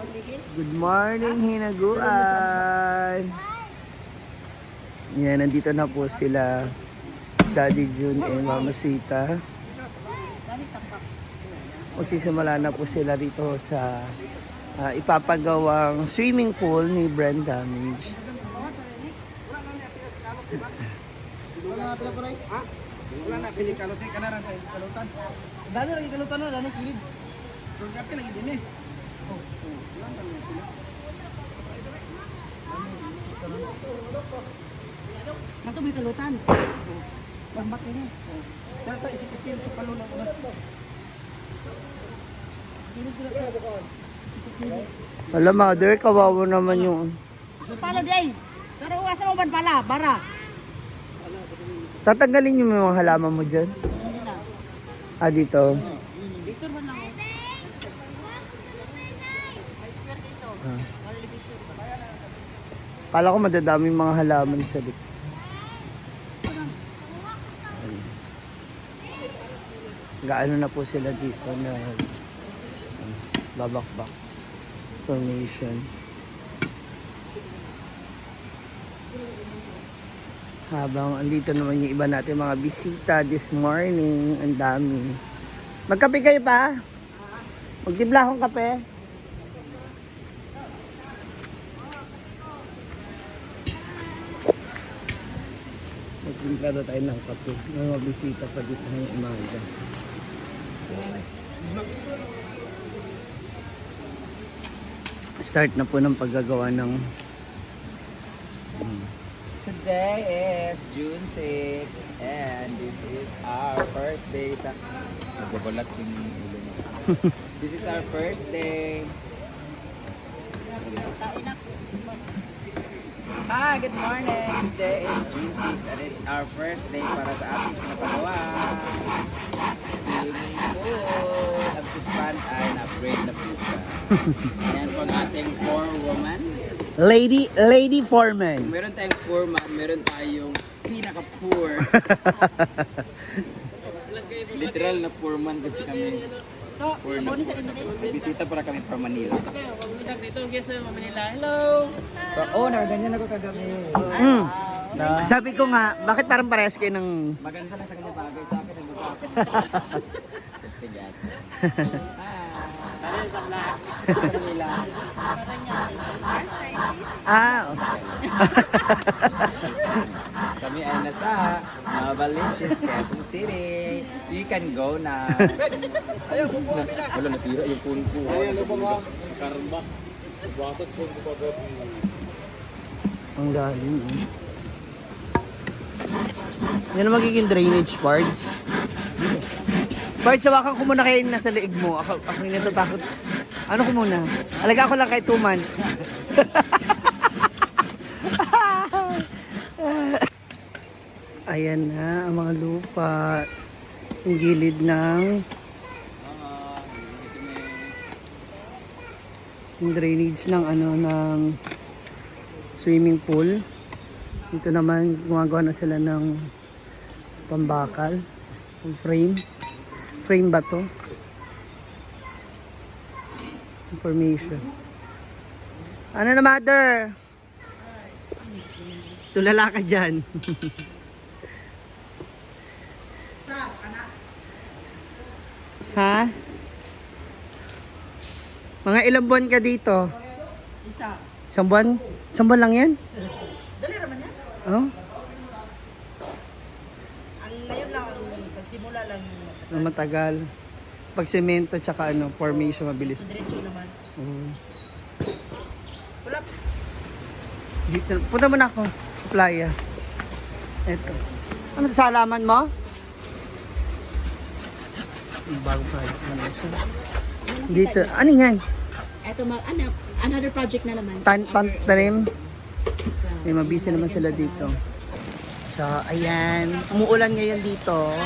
Good morning, hinaguan. Yan, nandito na po sila. Daddy June and Mama Sita. Magsisimula na po sila dito sa ipapagawang swimming pool ni Brenda Midge. Wala na pili kalutan kanaran sa kalutan. Dali lagi kalutan na dani kilid. Kung kape lagi din eh. Nato may kalutan. Lambat ini. Data isipin sa palunan ko. Wala, mother, kawawa naman yung... Palo day. Pero asa mo ban pala, bara. Tatanggalin yung mga halaman mo dyan? Ah, dito. Dito man lang. Ah. Kala ko madadaming mga halaman sa dito. Gaano na po sila dito na babakbak formation. Habang andito naman yung iba natin mga bisita this morning, ang dami. Magkape kayo pa? Magtimpla akong kape? Magtimpla na tayo ng kape. May mga bisita pa dito ng umaga. Start na po ng paggagawa ng Today is June 6 and this is our first day sa nagbabalat yung ulo mo. This is our first day. Hi, good morning. Today is June 6 and it's our first day para sa ating pinapagawa. Swimming pool. Ang puspan ay na-upgrade na po siya. Ayan po ang ating 4-woman. Lady Foreman. Meron tayong poor man, meron tayong pinaka-poor. Literal na poor man kasi kami. Poor na poor. Bisita para kami from Manila. Dito guys sa Manila. Hello. Oh, ganyan ako kagabi. Sabi ko nga, bakit parang parehas kayo ng... Maganda lang sa kanya bagay sa akin. Nagbuka ako. Tistigat. Manila. Kami ay nasa Novaliches, Quezon City. We can go na. Ayaw ko po na. Wala, nasira yung pool ko. Ayaw ko ba? Karma. Basag pool ko pa gabi. Ang galing. Yan ang magiging drainage parts. Parts, hawakan ko muna kayo nasa leeg mo. Ako yung natatakot. Ano ko muna? Alaga ko lang kay 2 months. Ayan na ang mga lupa. Yung gilid ng yung drainage ng ng swimming pool. Dito naman gumagawa na sila ng pambakal, frame ba to? Information. Ano na, mother? Tulala ka dyan. Ha? Mga ilang buwan ka dito? Isa. Isang buwan? Isang buwan lang yan? Dali naman yan. Oh? Ang ngayon lang ang pagsimula lang Ang matagal. Pag semento tsaka formation mabilis. diretso naman. Wala. Dito. Punta muna ako sa playa. Eto. Ano sa halaman mo? Bagong project naman siya. Dito. Ano yan? Ito another project na naman. Pantanim. May mabisi naman sila dito. So, ayan. Umuulan ngayon dito.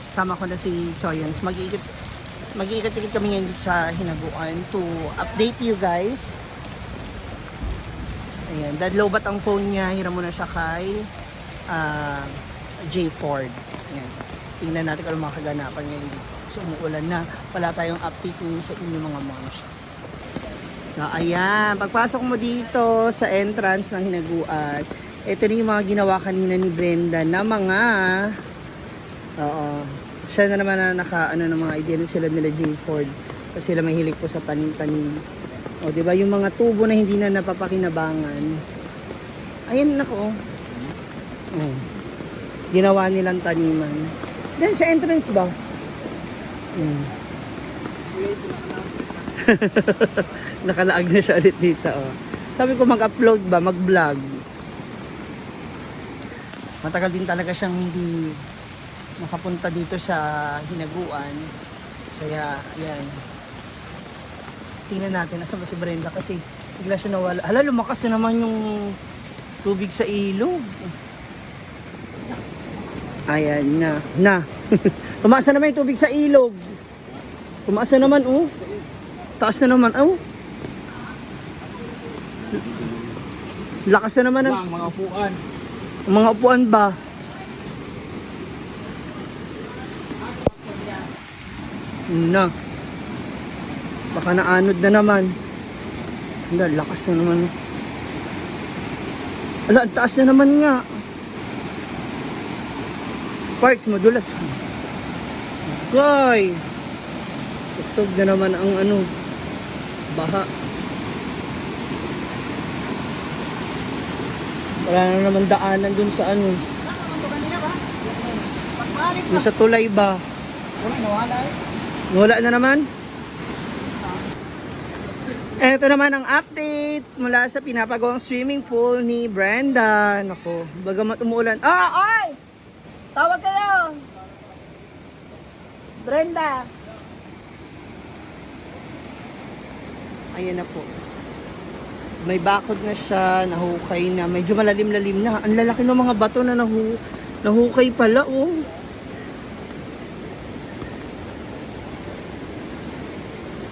Sama ko na si Choyans. Mag-iikot-ikot kami ngayon dito sa Hinaguan to update you guys. Ayan. Dadlobat ang phone niya. Hiram mo na siya kay J. Ford. Ayan. Tingnan natin kung mga kaganapan ngayon dito. So, umuulan na. Wala tayong update ngayon sa inyo mga moms. So, ayan. Pagpasok mo dito sa entrance ng Hinaguan, ito rin yung mga ginawa kanina ni Brenda na mga... Oo. Siya na naman na ano ng mga idea sila nila J. Ford. Kasi sila mahilig po sa tanim-tanim. O, di ba yung mga tubo na hindi na napapakinabangan. Ayan, nako. Oh. Ginawa nilang taniman. Then sa entrance ba? Nakalaag na siya ulit dito. Oh. Sabi ko mag-upload ba? Mag-vlog. Matagal din talaga siyang hindi makapunta dito sa Hinaguan. Kaya, ayan. Tingnan natin. Nasaan ba si Brenda? Kasi bigla siya nawala. Hala, lumakas na naman yung tubig sa ilog. Ayan na. Tumaas na naman yung tubig sa ilog. Tumaas na naman, oh. Taas na naman, oh. Lakas na naman ang Mga upuan. mga upuan ba? Na. Baka naanod na naman. Hindi, lakas na naman. Ala, ang taas na naman nga. Parts, madulas. Goy! Usog na naman ang ano, baha. Wala na naman daanan dun sa ano. Dun sa tulay ba? Wala na naman? Ito naman ang update mula sa pinapagawang swimming pool ni Brenda. Nako, bagamat umuulan. Oy! Tawag kayo! Brenda! Ayan na po. May bakod na siya, nahukay na. Medyo malalim-lalim na. Ang lalaki ng mga bato na nahukay pala, oh.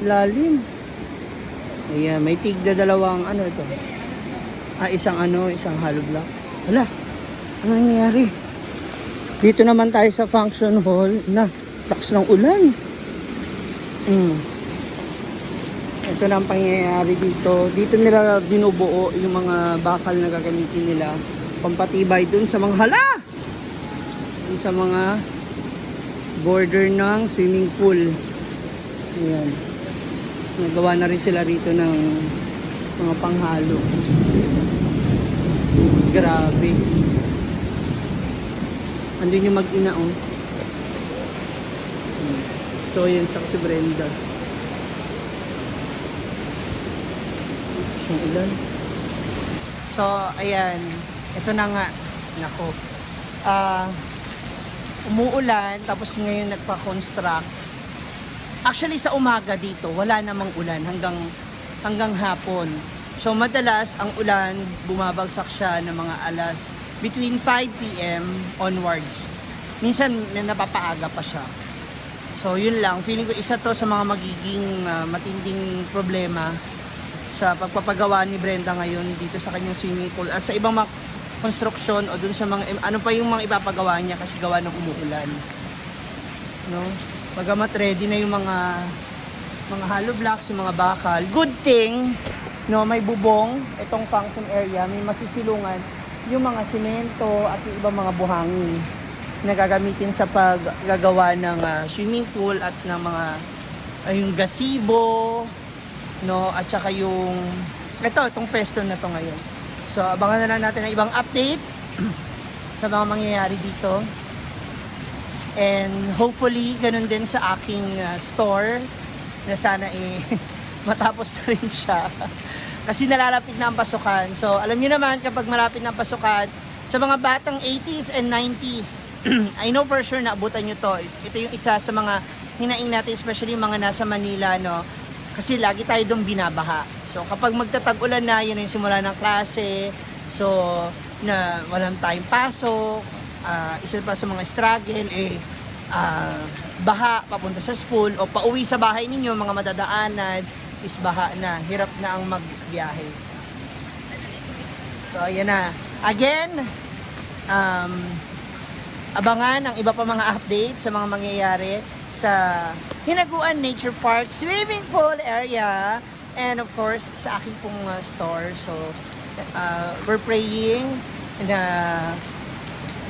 Lalim. Ayan, may tigda dalawang ano ito. Isang hollow blocks. Wala. Ano nangyayari? Dito naman tayo sa function hall na lakas ng ulan. Ito na ang pangyayari dito. Dito nila binubuo yung mga bakal na gagamitin nila. Pampatibay dun sa mga dun sa mga border ng swimming pool. Ayan. Nagawa na rin sila rito ng mga panghalo. Grabe. Andun yung mag-ina, oh. So, yan sa si Brenda. Isang ulan. So, ayan. Ito na nga. Nako. Umuulan, tapos ngayon nagpa-construct. Actually, sa umaga dito, wala namang ulan hanggang hapon. So, madalas, ang ulan, bumabagsak siya ng mga alas between 5 p.m. onwards. Minsan, may napapaaga pa siya. So, yun lang. Feeling ko isa to sa mga magiging matinding problema sa pagpapagawa ni Brenda ngayon dito sa kanyang swimming pool at sa ibang mga construction o dun sa mga, ano pa yung mga ipapagawa niya kasi gawa ng umuulan. No? Bagamat ready na yung mga hollow blocks, yung mga bakal. Good thing, no, may bubong, itong function area, may masisilungan yung mga simento at yung ibang mga buhangin na gagamitin sa paggagawa ng swimming pool at ng mga yung gazebo, no, at saka itong pesto na to ngayon. So abangan na lang natin ang ibang update sa mga mangyayari dito. And hopefully ganun din sa aking store na sana matapos na rin siya. Kasi nalalapit na ang pasukan. So, alam niyo naman, kapag malapit na ang pasukan, sa mga batang 80s and 90s, I know for sure na abutan nyo to. Ito yung isa sa mga hinaing natin, especially yung mga nasa Manila, no? Kasi lagi tayo doon binabaha. So, kapag magtatag-ulan na, yun yung simula ng klase. So, na walang tayong pasok. Isa pa sa mga struggle, baha papunta sa school o pauwi sa bahay ninyo, mga madadaanan, is baha na, hirap na ang magbiyahe. So ayan na. Again, abangan ang iba pa mga update sa mga mangyayari sa Hinaguan Nature Park Swimming Pool Area and of course sa aking pong store. So we're praying na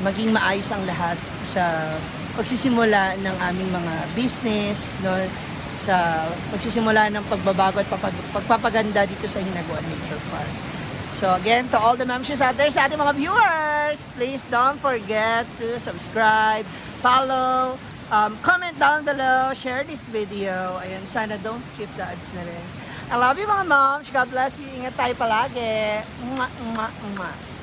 maging maayos ang lahat sa pagsisimula ng aming mga business, no, sa pagsisimula ng pagbabago at pagpapaganda dito sa Hinaguan Nature Park. So again, to all the mamshis out there, sa ating mga viewers, please don't forget to subscribe, follow, comment down below, share this video. Ayan, sana don't skip the ads na rin. I love you mga moms. God bless you. Ingat tayo palagi. Mwah, mwah, mwah.